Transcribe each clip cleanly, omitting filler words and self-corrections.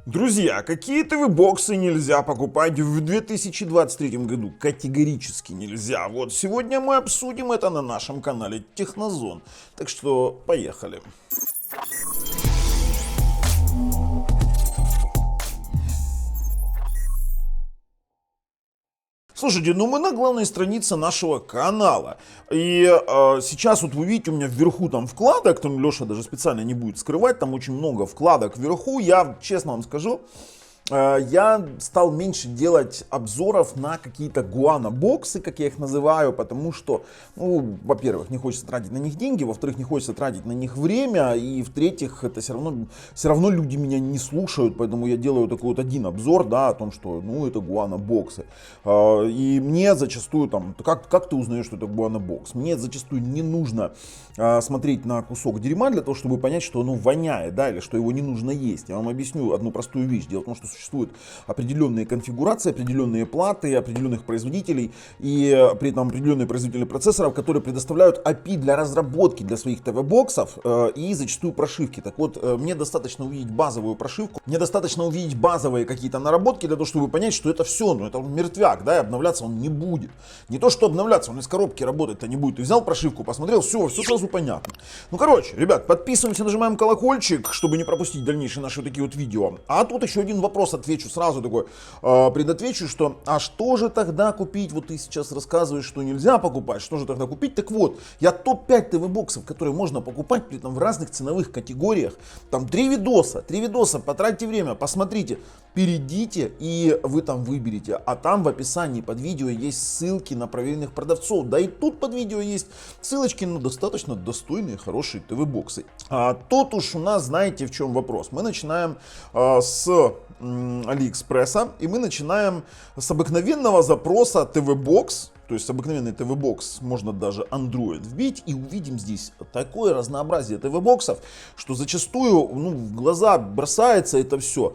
Друзья, какие ТВ-боксы нельзя покупать в 2023 году? Категорически нельзя. Вот сегодня мы обсудим это на нашем канале Технозон. Так что поехали. Слушайте, ну мы на главной странице нашего канала. И сейчас вот вы видите, у меня вверху там вкладок, там Леша даже специально не будет скрывать, там очень много вкладок вверху. Я честно вам скажу, я стал меньше делать обзоров на какие-то гуано-боксы, как я их называю, потому что, ну, во-первых, не хочется тратить на них деньги, во-вторых, не хочется тратить на них время, и в-третьих, это все равно люди меня не слушают, поэтому я делаю такой вот один обзор, да, о том, что, ну, это гуано-боксы. И мне зачастую там, как ты узнаешь, что это гуано-бокс? Мне зачастую не нужно смотреть на кусок дерьма для того, чтобы понять, что оно воняет, да, или что его не нужно есть. Я вам объясню одну простую вещь. Дело в том, что существуют определенные конфигурации, определенные платы определенных производителей и при этом определенные производители процессоров, которые предоставляют API для разработки для своих ТВ-боксов и зачастую прошивки. Так вот, мне достаточно увидеть базовую прошивку, мне достаточно увидеть базовые какие-то наработки для того, чтобы понять, что это все, ну это мертвяк, да, и обновляться он не будет. Не то, что обновляться, он из коробки работать-то не будет. Ты взял прошивку, посмотрел, все сразу понятно. Ну, короче, ребят, подписываемся, нажимаем колокольчик, чтобы не пропустить дальнейшие наши такие вот видео. А тут еще один вопрос отвечу сразу такой, предотвечу, что а что же тогда купить? Вот ты сейчас рассказываешь, что нельзя покупать, что же тогда купить? Так вот, я топ-5 ТВ-боксов, которые можно покупать, при этом в разных ценовых категориях. Там 3 видоса, потратьте время, посмотрите, перейдите и вы там выберете. А там в описании под видео есть ссылки на проверенных продавцов. Да и тут под видео есть ссылочки на достаточно достойные, хорошие ТВ-боксы. А тут уж у нас, знаете, в чем вопрос. Мы начинаем с Алиэкспресса, и мы начинаем с обыкновенного запроса ТВ-бокс. То есть обыкновенный ТВ-бокс, можно даже Android вбить, и увидим здесь такое разнообразие ТВ-боксов, что зачастую в глаза бросается это все.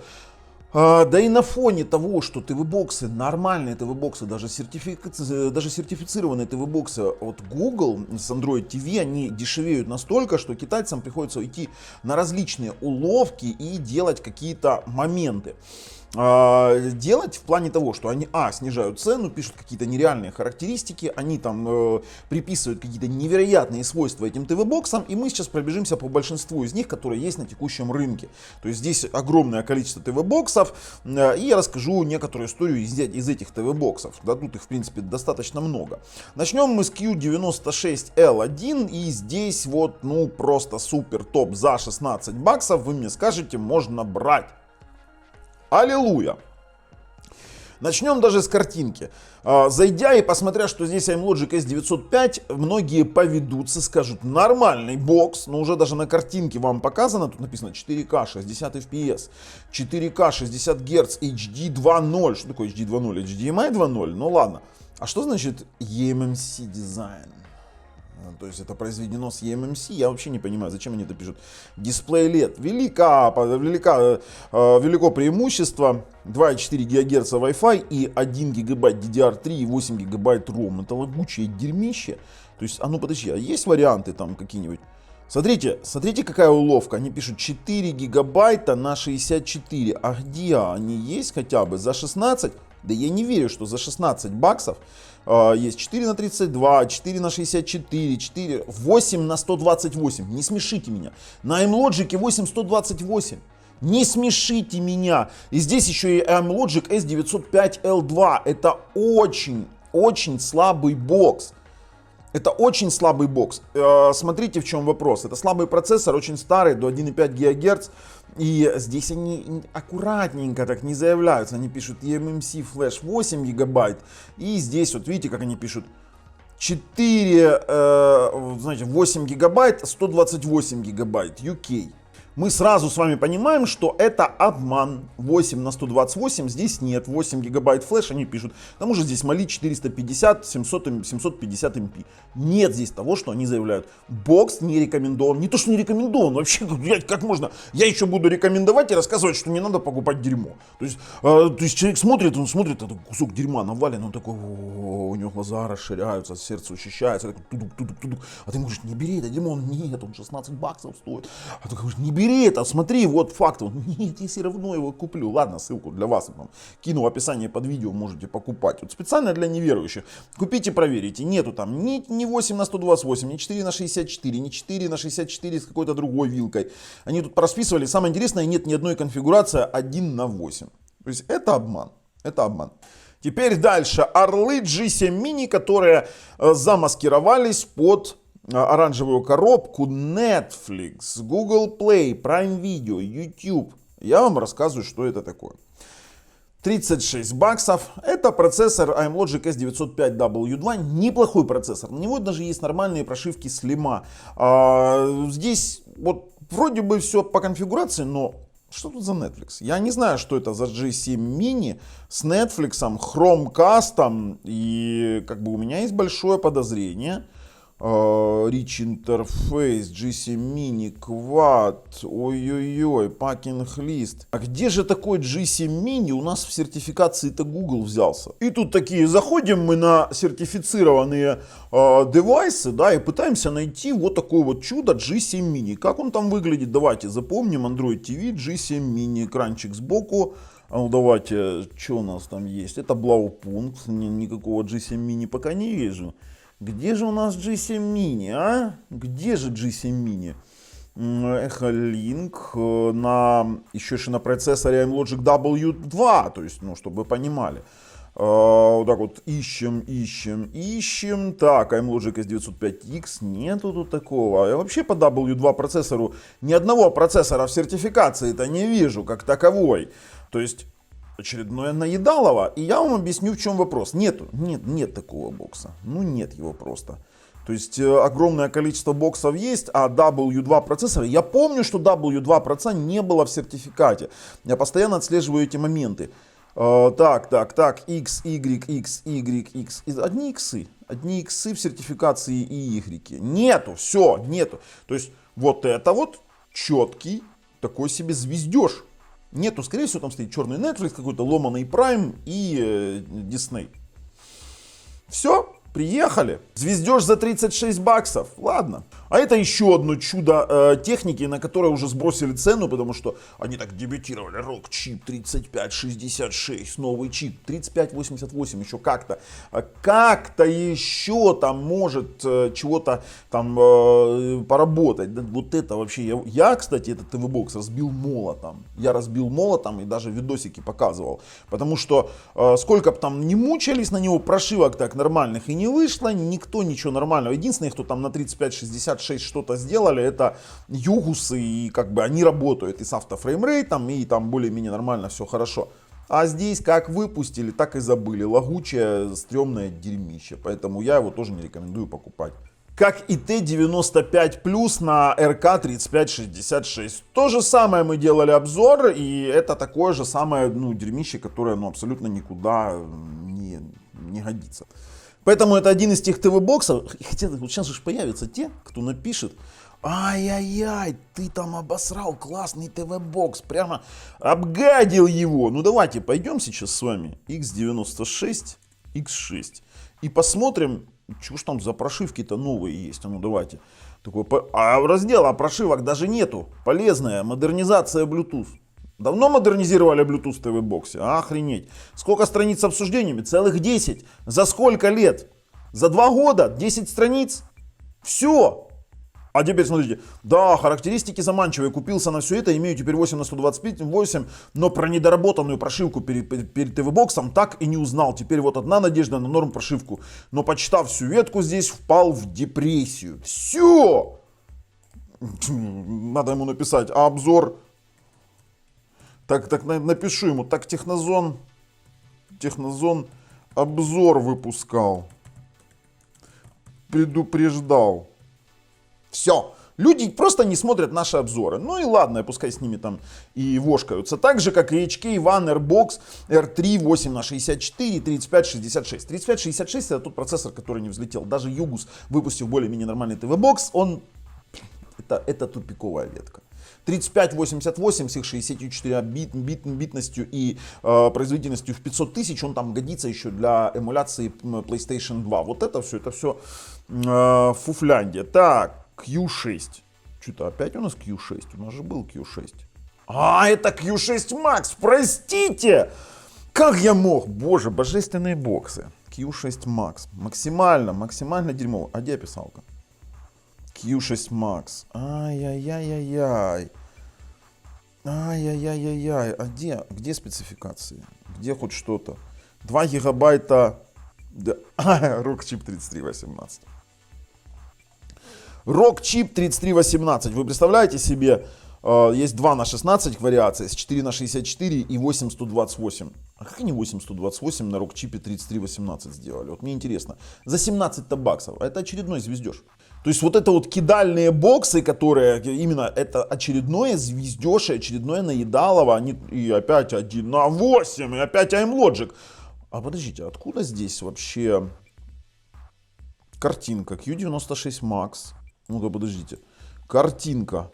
Да и на фоне того, что ТВ-боксы, нормальные ТВ-боксы, даже сертифицированные ТВ-боксы от Google с Android TV, они дешевеют настолько, что китайцам приходится идти на различные уловки и делать какие-то моменты. Делать в плане того, что они снижают цену, пишут какие-то нереальные характеристики, они там приписывают какие-то невероятные свойства этим ТВ-боксам, и мы сейчас пробежимся по большинству из них, которые есть на текущем рынке. То есть здесь огромное количество ТВ-боксов, и я расскажу некоторую историю из этих ТВ-боксов. Да, тут их в принципе достаточно много. Начнем мы с Q96L1, и здесь вот просто супер топ за 16 баксов, вы мне скажете, можно брать. Аллилуйя! Начнем даже с картинки. Зайдя и посмотря, что здесь iMlogic S905, многие поведутся, скажут, нормальный бокс, но уже даже на картинке вам показано, тут написано 4К 60 FPS, 4К 60 Гц, HD 2.0. Что такое HD 2.0? HDMI 2.0? Ну ладно. А что значит eMMC дизайн? То есть это произведено с eMMC, я вообще не понимаю, зачем они это пишут. Дисплей LED, велико преимущество, 2,4 ГГц Wi-Fi и 1 ГБ DDR3 и 8 ГБ ROM. Это лагучее дерьмище. То есть, подожди, а есть варианты там какие-нибудь? Смотрите, какая уловка. Они пишут 4 гигабайта на 64. А где они есть хотя бы? За 16? Да я не верю, что за 16 баксов есть 4 на 32, 4 на 64, 4, 8 на 128. Не смешите меня. На iMlogic 8128. Не смешите меня. И здесь еще и iMlogic S905L2. Это очень слабый бокс. Это очень слабый бокс. Смотрите, в чем вопрос. Это слабый процессор, очень старый, до 1,5 ГГц. И здесь они аккуратненько так не заявляются. Они пишут eMMC Flash 8 гигабайт. И здесь вот видите, как они пишут 8 гигабайт, 128 гигабайт UK. Мы сразу с вами понимаем, что это обман. 8 на 128 здесь нет, 8 гигабайт флеш они пишут. К тому же здесь Mali 450, 750 MP. Нет здесь того, что они заявляют. Бокс не рекомендован. Не то, что не рекомендован, вообще, как можно? Я еще буду рекомендовать и рассказывать, что не надо покупать дерьмо. То есть человек смотрит, этот кусок дерьма навален, он такой, у него глаза расширяются, сердце учащается, такой, тудук. А ты ему говоришь, не бери это дерьмо, нет, он 16 баксов стоит. А ты говоришь, не бери. бери это, смотри, вот факт. Нет, я все равно его куплю. Ладно, ссылку для вас я вам кину в описании под видео, можете покупать. Вот специально для неверующих. Купите, проверите. Нету там ни 8 на 128, ни 4 на 64, ни 4 на 64 с какой-то другой вилкой. Они тут просписывали. Самое интересное, нет ни одной конфигурации 1 на 8. То есть это обман. Это обман. Теперь дальше. Орлы G7 Mini, которые замаскировались под оранжевую коробку Netflix, Google Play, Prime Video, YouTube. Я вам рассказываю, что это такое. $36. Это процессор iMlogic S905W2. Неплохой процессор. На него даже есть нормальные прошивки Slim. Здесь вот вроде бы все по конфигурации, но что тут за Netflix? Я не знаю, что это за G7 Mini с Netflix, Chromecast. И как бы у меня есть большое подозрение. Rich Interface, G7 Mini, Quad, ой-ой-ой, Packing List. А где же такой G7 Mini у нас в сертификации-то Google взялся? И тут такие, заходим мы на сертифицированные девайсы, да, и пытаемся найти вот такое вот чудо G7 Mini. Как он там выглядит? Давайте запомним. Android TV, G7 Mini, экранчик сбоку. Ну давайте, что у нас там есть? Это Blaupunkt, никакого G7 Mini пока не вижу. Где же у нас G7 Mini, а? Где же G7 Mini? Echolink еще на процессоре iMlogic W2, то есть, ну, чтобы вы понимали. Вот так вот ищем. Так, iMlogic S905X, нету тут такого. Я вообще по W2 процессору ни одного процессора в сертификации-то не вижу как таковой. То есть очередное наедалово. И я вам объясню, в чем вопрос. Нет такого бокса. Ну нет его просто. То есть огромное количество боксов есть, а W2 процессора, я помню, что W2 процессора не было в сертификате. Я постоянно отслеживаю эти моменты. Так, X, Y, X, Y, X. Одни иксы в сертификации и Y. Нету, все, нету. То есть вот это вот четкий такой себе звездеж. Нету, скорее всего, там стоит черный Netflix, какой-то ломаный Prime и Disney. Все, приехали. Звездеж за $36. Ладно. А это еще одно чудо техники, на которое уже сбросили цену, потому что они так дебютировали. ROG чип 3566, новый чип 3588, еще как-то еще там может чего-то там поработать. Вот это вообще, я, кстати, этот ТВ-бокс разбил молотом. Я разбил молотом и даже видосики показывал. Потому что сколько бы там не мучались на него, прошивок так нормальных и не вышло, никто ничего нормального. Единственное, кто там на 3566 что-то сделали, это югусы, и как бы они работают и с автофреймрейтом, и там более-менее нормально все хорошо. А здесь как выпустили, так и забыли. Лагучее, стрёмное дерьмище. Поэтому я его тоже не рекомендую покупать. Как и Т95 на РК 3566. То же самое мы делали обзор, и это такое же самое дерьмище, которое абсолютно никуда не годится. Поэтому это один из тех ТВ-боксов. Хотя вот сейчас же появятся те, кто напишет: ай-яй-яй, ты там обосрал классный ТВ-бокс, прямо обгадил его. Ну давайте пойдем сейчас с вами X96, X6 и посмотрим, что ж там за прошивки-то новые есть. А ну давайте. Раздела прошивок даже нету. Полезная модернизация Bluetooth. Давно модернизировали Bluetooth в ТВ-боксе? Охренеть. Сколько страниц с обсуждениями? Целых 10. За сколько лет? За 2 года? 10 страниц? Все. А теперь смотрите. Да, характеристики заманчивые. Купился на все это. Имею теперь 8 на 128. Но про недоработанную прошивку перед ТВ-боксом так и не узнал. Теперь вот одна надежда на норм прошивку. Но почитав всю ветку здесь, впал в депрессию. Все. Надо ему написать обзор. Так напишу ему, так Технозон обзор выпускал, предупреждал. Все, люди просто не смотрят наши обзоры. Ну и ладно, пускай с ними там и вошкаются. Так же, как и HK One Airbox R3 8 на 64 3566. 3566 это тот процессор, который не взлетел. Даже Югус, выпустив более-менее нормальный ТВ-бокс, это тупиковая ветка. 3588 с их 64-битностью и производительностью в 500 тысяч, он там годится еще для эмуляции PlayStation 2. Вот это все фуфляндия. Так, Q6. Что-то опять у нас Q6. У нас же был Q6. А, это Q6 Max, простите! Как я мог? Боже, божественные боксы. Q6 Max. Максимально дерьмово. А где описалка? Q6 Max. Ай-яй-яй-яй-яй. Ай-яй-яй-яй-яй. А где спецификации? Где хоть что-то? 2 гигабайта. Да. Rockchip 3318. Rockchip 3318. Вы представляете себе, есть 2 на 16 вариаций, с 4 на 64 и 8128. А как они 8128 на Rockchip 3318 сделали? Вот мне интересно. За 17 баксов. А это очередной звездеж. То есть вот это вот кидальные боксы, которые именно это очередное звездеж, очередное наедалово, они и опять 1 на 8, и опять iMlogic. А подождите, откуда здесь вообще картинка Q96 Max? Ну-ка, подождите. Картинка.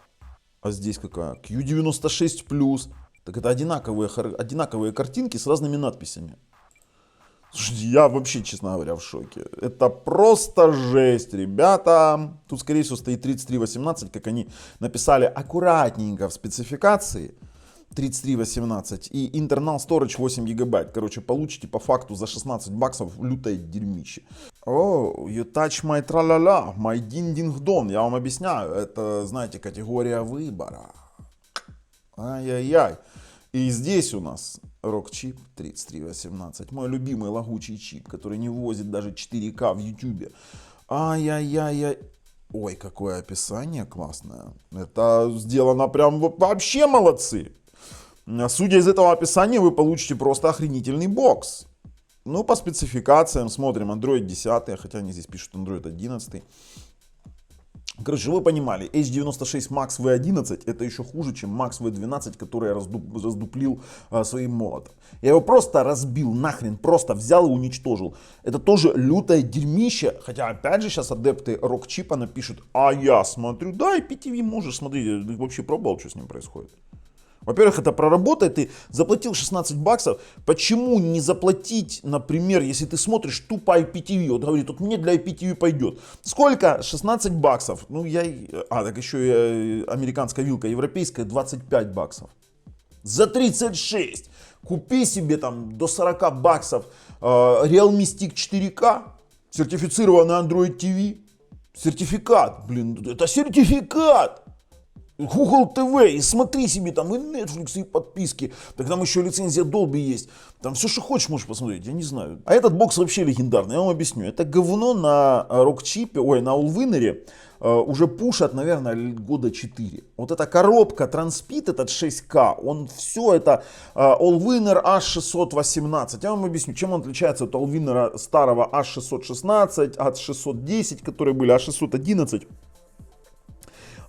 А здесь какая? Q96 Plus. Так это одинаковые картинки с разными надписями. Слушайте, я вообще, честно говоря, в шоке. Это просто жесть, ребята. Тут, скорее всего, стоит 3318, как они написали аккуратненько в спецификации. 3318 и internal storage 8 гигабайт. Короче, получите по факту за 16 баксов лютое дерьмище. Oh, you touch my tra-la-la, my ding-ding-dong. Я вам объясняю, это, знаете, категория выбора. Ай-яй-яй. И здесь у нас Rockchip 3318. Мой любимый лагучий чип, который не ввозит даже 4К в YouTube. Ай-яй-яй-яй. Ой, какое описание классное. Это сделано прям вообще молодцы. Судя из этого описания, вы получите просто охренительный бокс. Ну, по спецификациям смотрим Android 10, хотя они здесь пишут Android 11. Короче, вы понимали, H96 Max V11 это еще хуже, чем Max V12, который я раздуплил своим молотом. Я его просто разбил нахрен, просто взял и уничтожил. Это тоже лютое дерьмище, хотя опять же сейчас адепты Rockchip напишут, а я смотрю, да, IPTV можешь смотреть, ты вообще пробовал, что с ним происходит? Во-первых, это проработает, ты заплатил 16 баксов, почему не заплатить, например, если ты смотришь тупо IPTV, вот говорит, вот мне для IPTV пойдет. Сколько? 16 баксов. Ну, так еще и американская вилка, европейская 25 баксов. За 36 купи себе там до 40 баксов Realme Stick 4K, сертифицированный Android TV. Сертификат, блин, это сертификат. Google TV, и смотри себе там и Netflix, и подписки. Так там еще лицензия Dolby есть. Там все, что хочешь, можешь посмотреть, я не знаю. А этот бокс вообще легендарный, я вам объясню. Это говно на Rockchip, на Allwinner уже пушат, наверное, года 4. Вот эта коробка Transpeed, этот 6К, он все это Allwinner H618. Я вам объясню, чем он отличается от Allwinner старого H616, H610, которые были, H611.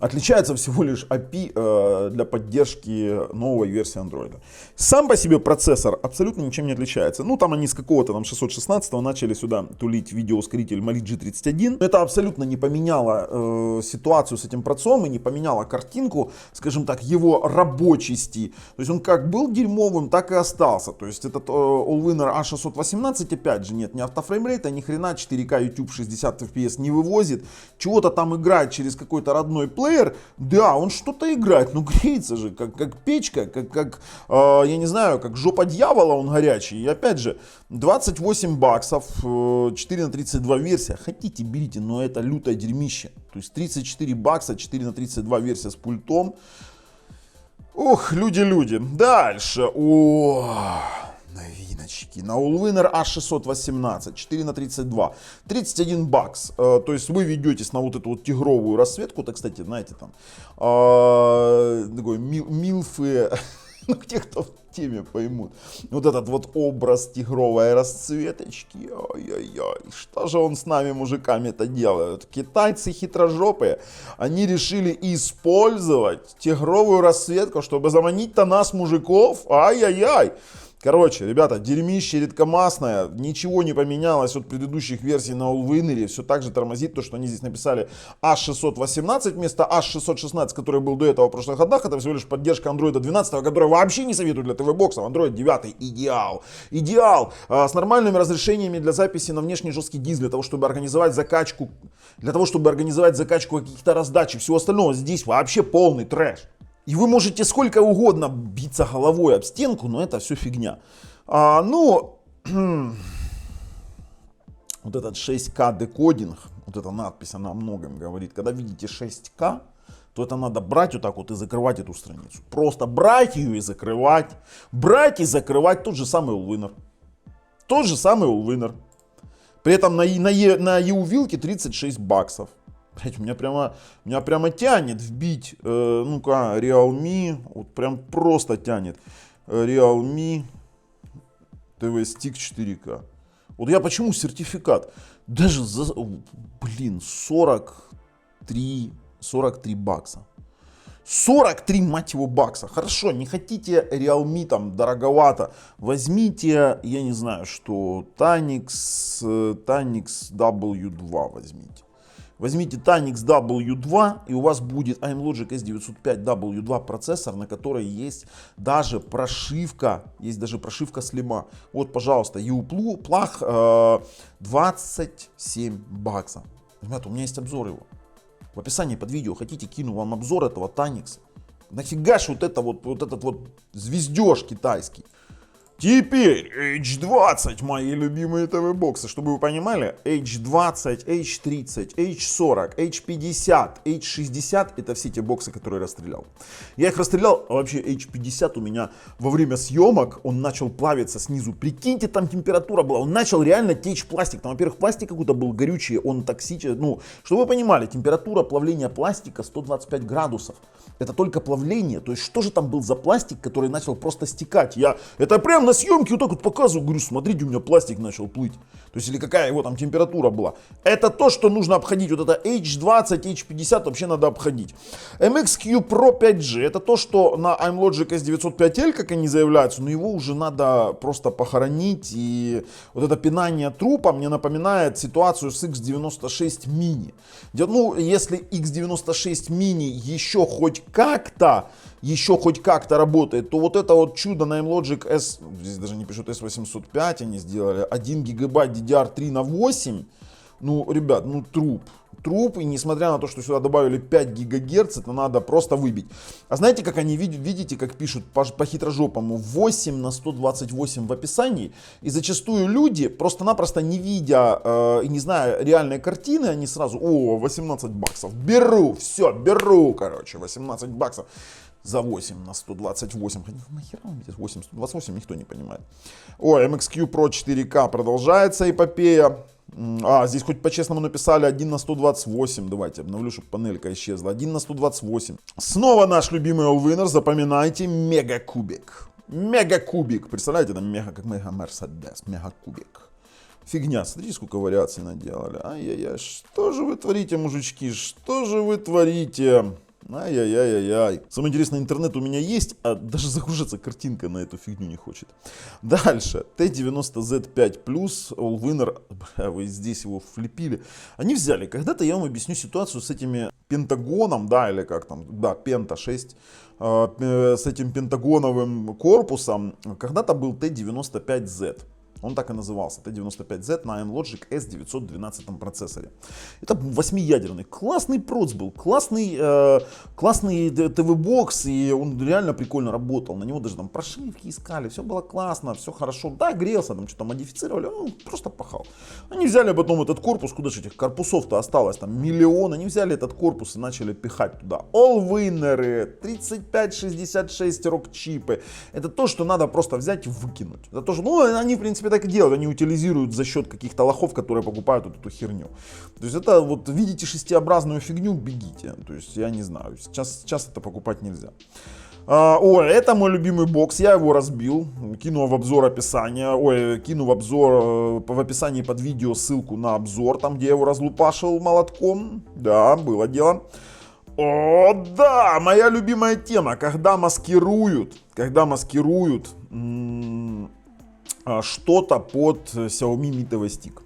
Отличается всего лишь API для поддержки новой версии Android. Сам по себе процессор абсолютно ничем не отличается. Ну, там они с какого-то там 616 начали сюда тулить видеоускоритель Mali G31. Это абсолютно не поменяло ситуацию с этим процессором и не поменяло картинку, скажем так, его рабочести. То есть он как был дерьмовым, так и остался. То есть этот Allwinner A618, опять же, нет ни автофреймрейта, ни хрена, 4К YouTube 60 FPS не вывозит. Чего-то там играет через какой-то родной плеер. Да, он что-то играет, но греется же, как печка, как я не знаю, как жопа дьявола он горячий. И опять же, 28 баксов, 4 на 32 версия, хотите берите, но это лютое дерьмище. То есть 34 бакса, 4 на 32 версия с пультом. Ох, люди. Дальше. Новиночки. На Allwinner A618, 4 на 32, 31 бакс. То есть вы ведетесь на вот эту вот тигровую расцветку. Так, кстати, знаете, там такой милфы, ну, те, кто в теме поймут. Вот этот вот образ тигровой расцветочки. Ой-ой-ой, что же он с нами, мужиками-то делает? Китайцы хитрожопые, они решили использовать тигровую расцветку, чтобы заманить-то нас, мужиков. Ай-яй-яй. Короче, ребята, дерьмище редкомастное, ничего не поменялось от предыдущих версий на Allwinner, все так же тормозит то, что они здесь написали H618 вместо H616, который был до этого в прошлых годах, это всего лишь поддержка Android 12, который вообще не советую для ТВ-боксов, Android 9 идеал. Идеал, с нормальными разрешениями для записи на внешний жесткий диск, для того, чтобы организовать закачку каких-то раздач и всего остального, здесь вообще полный трэш. И вы можете сколько угодно биться головой об стенку, но это все фигня. Вот этот 6К декодинг, вот эта надпись, она о многом говорит. Когда видите 6К, то это надо брать вот так вот и закрывать эту страницу. Просто брать ее и закрывать. Брать и закрывать тот же самый Allwinner. Тот же самый Allwinner. При этом на EU-вилке 36 баксов. Блять, меня прямо тянет вбить, ну-ка, Realme, вот прям просто тянет. Realme TV Stick 4K. Вот я почему сертификат? Даже за, 43 бакса. 43, мать его, бакса. Хорошо, не хотите Realme, там, дороговато. Возьмите, я не знаю, что, Tanix W2 возьмите. Возьмите Tanix W2, и у вас будет iMlogic S905 W2 процессор, на которой есть даже прошивка слима. Вот, пожалуйста, EU-плаг 27 баксов. Ребята, у меня есть обзор его. В описании под видео хотите, кину вам обзор этого Tanix. Нафига ж вот этот вот звездеж китайский. Теперь H20, мои любимые ТВ-боксы. Чтобы вы понимали, H20, H30, H40, H50, H60 это все те боксы, которые я расстрелял. Я их расстрелял, а вообще H50 у меня во время съемок, он начал плавиться снизу. Прикиньте, там температура была, он начал реально течь пластик. Там, во-первых, пластик какой-то был горючий, он токсичный. Ну, чтобы вы понимали, температура плавления пластика 125 градусов. Это только плавление. То есть, что же там был за пластик, который начал просто стекать? Это прям на съемке вот так вот показываю, говорю, смотрите, у меня пластик начал плыть. То есть, или какая его там температура была. Это то, что нужно обходить. Вот это H20, H50 вообще надо обходить. MXQ Pro 5G, это то, что на iMlogic S905L, как они заявляются, но его уже надо просто похоронить. И вот это пинание трупа мне напоминает ситуацию с X96 Mini. Ну, если X96 Mini еще хоть как-то работает, то вот это вот чудо на iMlogic S, здесь даже не пишут S805, они сделали 1 гигабайт DDR3 на 8, ну, ребят, ну труп, и несмотря на то, что сюда добавили 5 гигагерц, это надо просто выбить. А знаете, как они видите, как пишут по хитрожопому, 8 на 128 в описании, и зачастую люди, просто-напросто не видя и не зная реальной картины, они сразу, 18 баксов, беру, короче, 18 баксов. За 8 на 128. Нахера вам эти 8, 128, никто не понимает. Ой, MXQ Pro 4K продолжается эпопея. Здесь хоть по-честному написали 1 на 128. Давайте обновлю, чтобы панелька исчезла. 1 на 128. Снова наш любимый Allwinner. Запоминайте, мегакубик. Мегакубик. Представляете, это мега, как мега Мерседес. Мегакубик. Фигня, смотрите, сколько вариаций наделали. Ай-яй-яй, что же вы творите, мужички? Что же вы творите? Ай-яй-яй-яй. Самое интересное, интернет у меня есть, а даже загружаться картинка на эту фигню не хочет. Дальше. T90Z5 Plus, Allwinner, вы здесь его влепили. Они взяли, когда-то я вам объясню ситуацию с этими пентагоном, да, или как там, да, Пента 6, с этим пентагоновым корпусом. Когда-то был T95Z. Он так и назывался, T95Z на iMlogic S912 процессоре. Это 8-ядерный, классный проц был, классный ТВ-бокс, и он реально прикольно работал. На него даже там прошивки искали, все было классно, все хорошо. Да, грелся, там что-то модифицировали, он просто пахал. Они взяли потом этот корпус, куда же этих корпусов-то осталось, там миллион, они взяли этот корпус и начали пихать туда. Allwinner, 3566 рок-чипы. Это то, что надо просто взять и выкинуть. Это то, что, ну, они, в принципе, так и делают, они утилизируют за счет каких-то лохов, которые покупают вот эту херню. То есть это вот, видите шестиобразную фигню, бегите. То есть я не знаю, сейчас это покупать нельзя. Это мой любимый бокс, я его разбил, кину в обзор описание, кину в обзор, в описании под видео ссылку на обзор, там где я его разлупашил молотком, да, было дело. О, да, моя любимая тема, когда маскируют что-то под Xiaomi Mi TV Stick.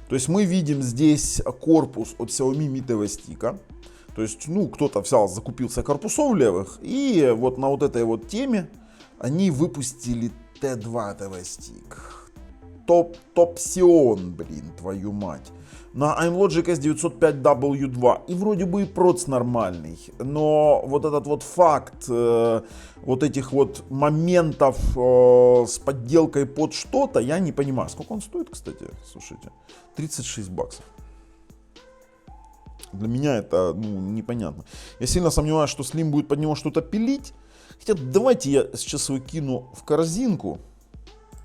То есть мы видим здесь корпус от Xiaomi Mi TV Stick. То есть, ну, кто-то взял, закупился корпусов левых, и вот на вот этой вот теме они выпустили T2 TV Stick. Топсион, блин, твою мать. На iMlogic S905W2. И вроде бы и проц нормальный. Но вот этот вот факт вот этих вот моментов с подделкой под что-то, я не понимаю. Сколько он стоит, кстати? Слушайте, 36 баксов. Для меня это, ну, непонятно. Я сильно сомневаюсь, что Slim будет под него что-то пилить. Хотя давайте я сейчас его кину в корзинку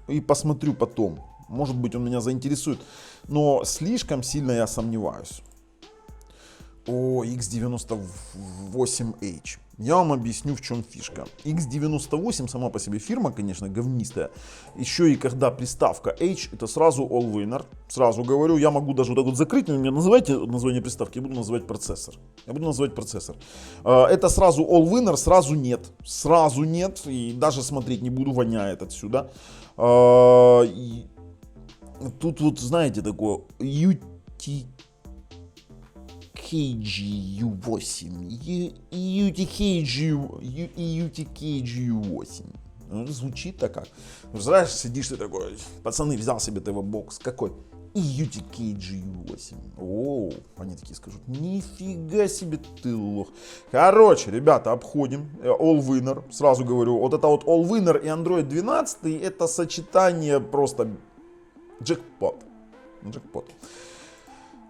и посмотрю потом. Может быть, он меня заинтересует. Но слишком сильно я сомневаюсь. О, X98H. Я вам объясню, в чем фишка. X98 сама по себе фирма, конечно, говнистая. Еще и когда приставка H, это сразу all-winner. Сразу говорю, я могу даже вот так вот закрыть, вы мне называйте название приставки, я буду называть процессор. Это сразу all-winner, сразу нет. Сразу нет. И даже смотреть не буду, воняет отсюда. Тут вот, знаете, такое UTKG-U8. UTKG-U8. Звучит так как. Знаешь, сидишь ты такой, пацаны, взял себе ТВ-бокс. Какой? UTKG-U8. О, они такие скажут, нифига себе ты лох. Короче, ребята, обходим. All-winner. Сразу говорю, вот это вот All-winner и Android 12, это сочетание просто джекпот.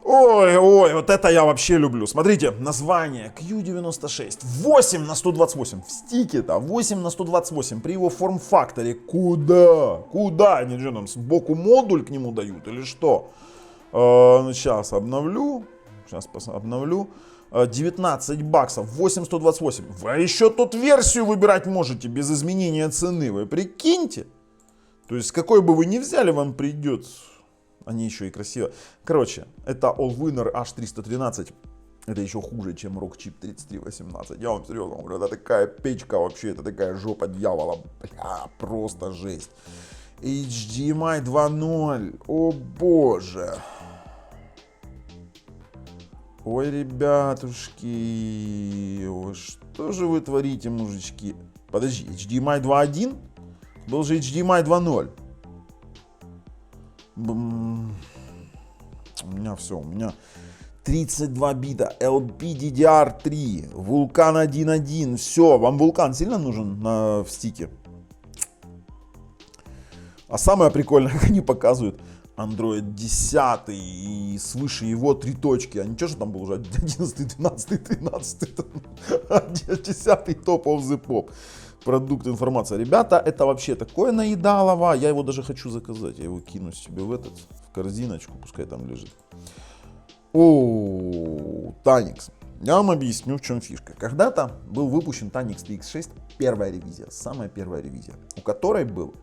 Ой, вот это я вообще люблю. Смотрите, название Q96. 8 на 128. В стике-то 8 на 128. При его форм-факторе. Куда? Они что там, сбоку модуль к нему дают или что? Сейчас обновлю. 19 баксов. 8128. Вы еще тут версию выбирать можете без изменения цены. Вы прикиньте. То есть, какой бы вы ни взяли, вам придет. Они еще и красиво. Короче, это All-Winner H313. Это еще хуже, чем Rockchip 3318. Я вам серьезно говорю, это такая печка вообще, это такая жопа дьявола. Бля, просто жесть. HDMI 2.0. О боже. Ой, ребятушки. Ой, что же вы творите, мужички? Подожди, HDMI 2.1? Был же HDMI 2.0. У меня все, у меня 32 бита, LPDDR3, Vulkan 1.1, все, вам Vulkan сильно нужен в стике? А самое прикольное, как они показывают, Android 10 и свыше его 3 точки, а ничего, что там был уже 11, 12, 13, 10 топ of the pop. Продукт, информация. Ребята, это вообще такое наедалово. Я его даже хочу заказать. Я его кину себе в корзиночку. Пускай там лежит. О, Tanix. Я вам объясню, в чем фишка. Когда-то был выпущен Tanix TX6. Первая ревизия. Самая первая ревизия. У которой был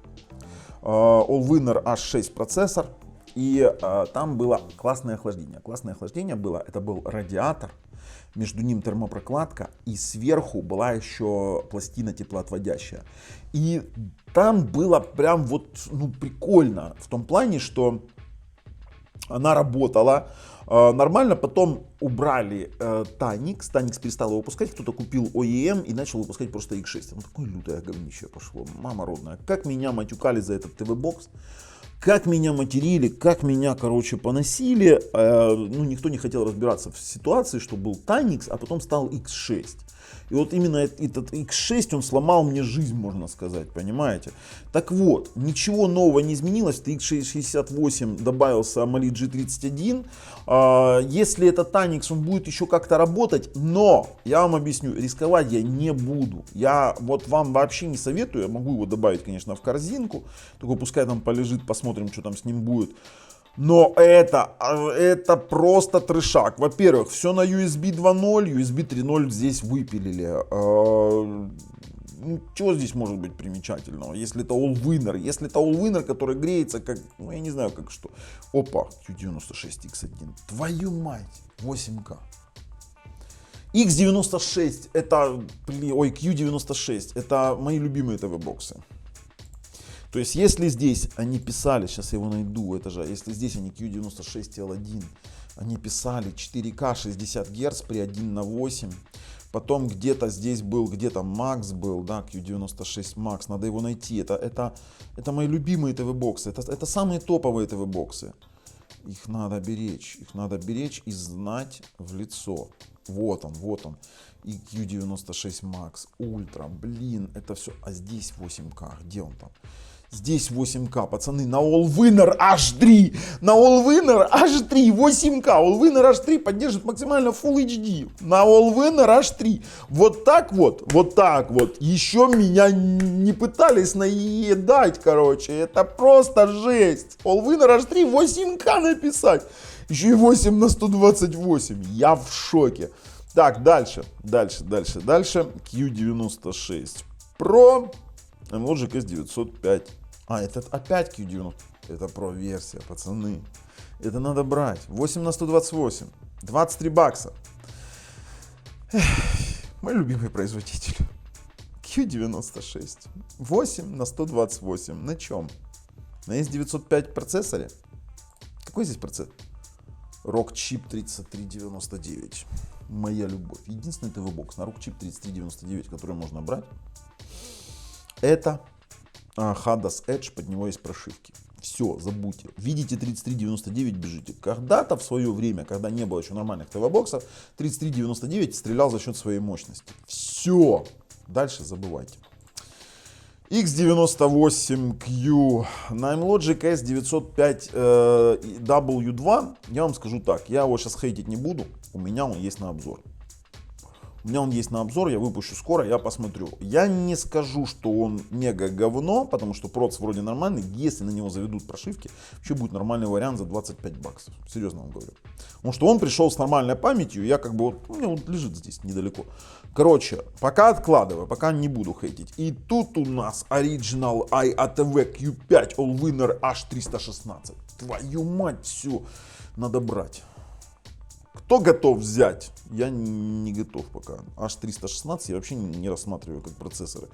All-Winner H6 процессор. И там было классное охлаждение. Классное охлаждение было. Это был радиатор. Между ним термопрокладка, и сверху была еще пластина теплоотводящая. И там было прям вот, ну, прикольно в том плане, что она работала нормально. Потом убрали Tanix. Tanix перестал его выпускать, кто-то купил OEM и начал выпускать просто X6. Ну, такое лютое говнище пошло, мама родная. Как меня матюкали за этот ТВ-бокс. Как меня материли, как меня, короче, поносили. Ну, никто не хотел разбираться в ситуации, что был Tanix, а потом стал X6. И вот именно этот X6, он сломал мне жизнь, можно сказать, понимаете? Так вот, ничего нового не изменилось. В X668 добавился AMOLED G31. Если это Tanix, он будет еще как-то работать, но, я вам объясню, рисковать я не буду. Я вот вам вообще не советую, я могу его добавить, конечно, в корзинку, только пускай там полежит, посмотрим, что там с ним будет. Но это просто трешак. Во-первых, все на USB 2.0, USB 3.0 здесь выпилили. Ну, чего здесь может быть примечательного, если это All-Winner? Если это All-Winner, который греется как, ну, я не знаю, как что. Опа, Q96X1. Твою мать, 8К. X96, это, ой, Q96, это мои любимые ТВ-боксы. То есть, если здесь они писали, сейчас я его найду, это же, если здесь они Q96 L1, они писали 4К 60 Гц при 1:8, потом где-то здесь был, где-то Max был, да, Q96 Max, надо его найти, это мои любимые ТВ-боксы, это самые топовые ТВ-боксы. Их надо беречь и знать в лицо. Вот он. И Q96 Max, Ultra, блин, это все. А здесь 8К, где он там? Здесь 8К, пацаны, на Allwinner H3, на Allwinner H3, 8К, Allwinner H3 поддерживает максимально Full HD, на Allwinner H3, вот так вот, еще меня не пытались наедать, короче, это просто жесть, Allwinner H3 8К написать, еще и 8 на 128, я в шоке. Так, дальше, Q96 Pro, Logic S905. А, это опять Q90. Это Pro версия, пацаны. Это надо брать. 8 на 128. 23 бакса. Эх, мой любимый производитель. Q96. 8 на 128. На чем? На S905 процессоре? Какой здесь процессор? Rockchip 3399. Моя любовь. Единственный ТВ-бокс на Rockchip 3399, который можно брать, это Hades Edge, под него есть прошивки. Все, забудьте. Видите 3399, бежите. Когда-то в свое время, когда не было еще нормальных ТВ-боксов, 3399 стрелял за счет своей мощности. Все. Дальше забывайте. X98Q, Logic S905 W2. Я вам скажу так, я его сейчас хейтить не буду. У меня он есть на обзор. Я выпущу скоро, я посмотрю. Я не скажу, что он мега говно, потому что проц вроде нормальный. Если на него заведут прошивки, вообще будет нормальный вариант за 25 баксов. Серьезно вам говорю. Потому что он пришел с нормальной памятью, я как бы, у меня вот лежит здесь недалеко. Короче, пока откладываю, пока не буду хейтить. И тут у нас Original IATV Q5 Allwinner H316. Твою мать, все, надо брать. Кто готов взять? Я не готов пока. H316 я вообще не рассматриваю как процессоры.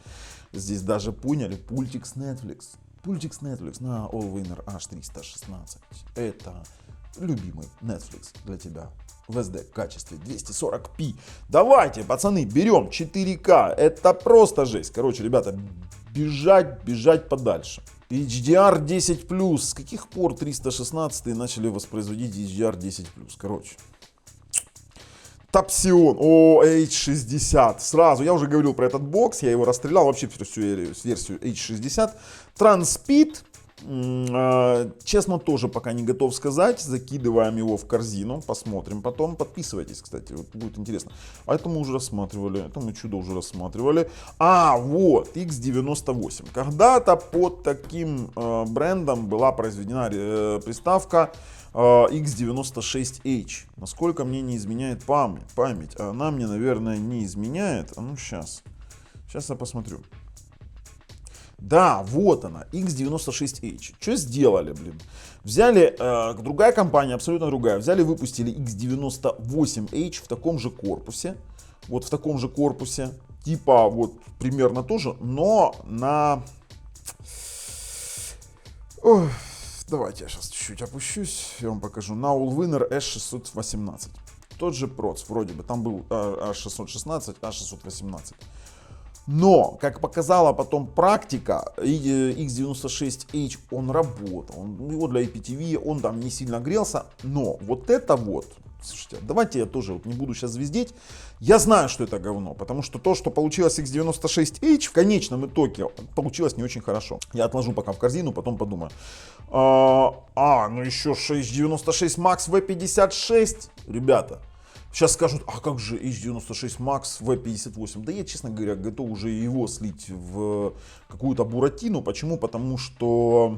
Здесь даже поняли, Pultix Netflix. Pultix Netflix на Allwinner H316. Это любимый Netflix для тебя. В SD качестве 240p. Давайте, пацаны, берем 4К. Это просто жесть. Короче, ребята, бежать подальше. HDR10+. С каких пор 316 начали воспроизводить HDR10+? Короче. Тапсион, H60, сразу, я уже говорил про этот бокс, я его расстрелял, вообще всю версию H60. Transpeed, честно, тоже пока не готов сказать, закидываем его в корзину, посмотрим потом, подписывайтесь, кстати, вот будет интересно. А это мы уже рассматривали, это мы чудо уже рассматривали. А, вот, X98, когда-то под таким брендом была произведена приставка X96H. Насколько мне не изменяет память. Она мне, наверное, не изменяет. А ну сейчас я посмотрю. Да, вот она, X96H. Что сделали, блин? Взяли, другая компания, абсолютно другая. Взяли, выпустили X98H в таком же корпусе. Вот в таком же корпусе. Типа вот примерно тоже, но на... Ой. Давайте я сейчас чуть-чуть опущусь, я вам покажу. На Allwinner S618. Тот же проц, вроде бы, там был A616, A618. Но, как показала потом практика, X96H, он работал. Его для IPTV, он там не сильно грелся. Но вот это вот, слушайте, давайте я тоже вот не буду сейчас звездеть. Я знаю, что это говно, потому что то, что получилось X96H, в конечном итоге получилось не очень хорошо. Я отложу пока в корзину, потом подумаю. Ну еще 696 Max V56, ребята. Сейчас скажут, а как же H96 Max V58? Да я, честно говоря, готов уже его слить в какую-то буратину. Почему? Потому что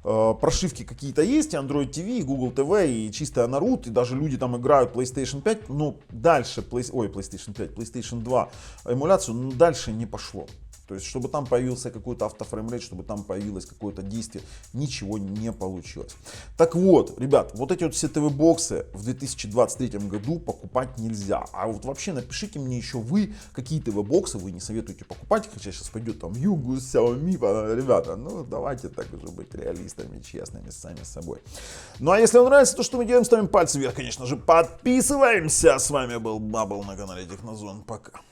прошивки какие-то есть, и Android TV, и Google TV, и чистая на root, и даже люди там играют PlayStation 5, но дальше, PlayStation 5, PlayStation 2 эмуляцию, но дальше не пошло. То есть, чтобы там появился какой-то автофреймрейт, чтобы там появилось какое-то действие, ничего не получилось. Так вот, ребят, вот эти вот все ТВ-боксы в 2023 году покупать нельзя. А вот вообще напишите мне еще вы, какие ТВ-боксы вы не советуете покупать. Хотя сейчас пойдет там Югу, Xiaomi, ребята, ну давайте так уже быть реалистами, честными сами с собой. Ну а если вам нравится то, что мы делаем, ставим пальцы вверх, конечно же, подписываемся. С вами был Бабл на канале Технозон. Пока.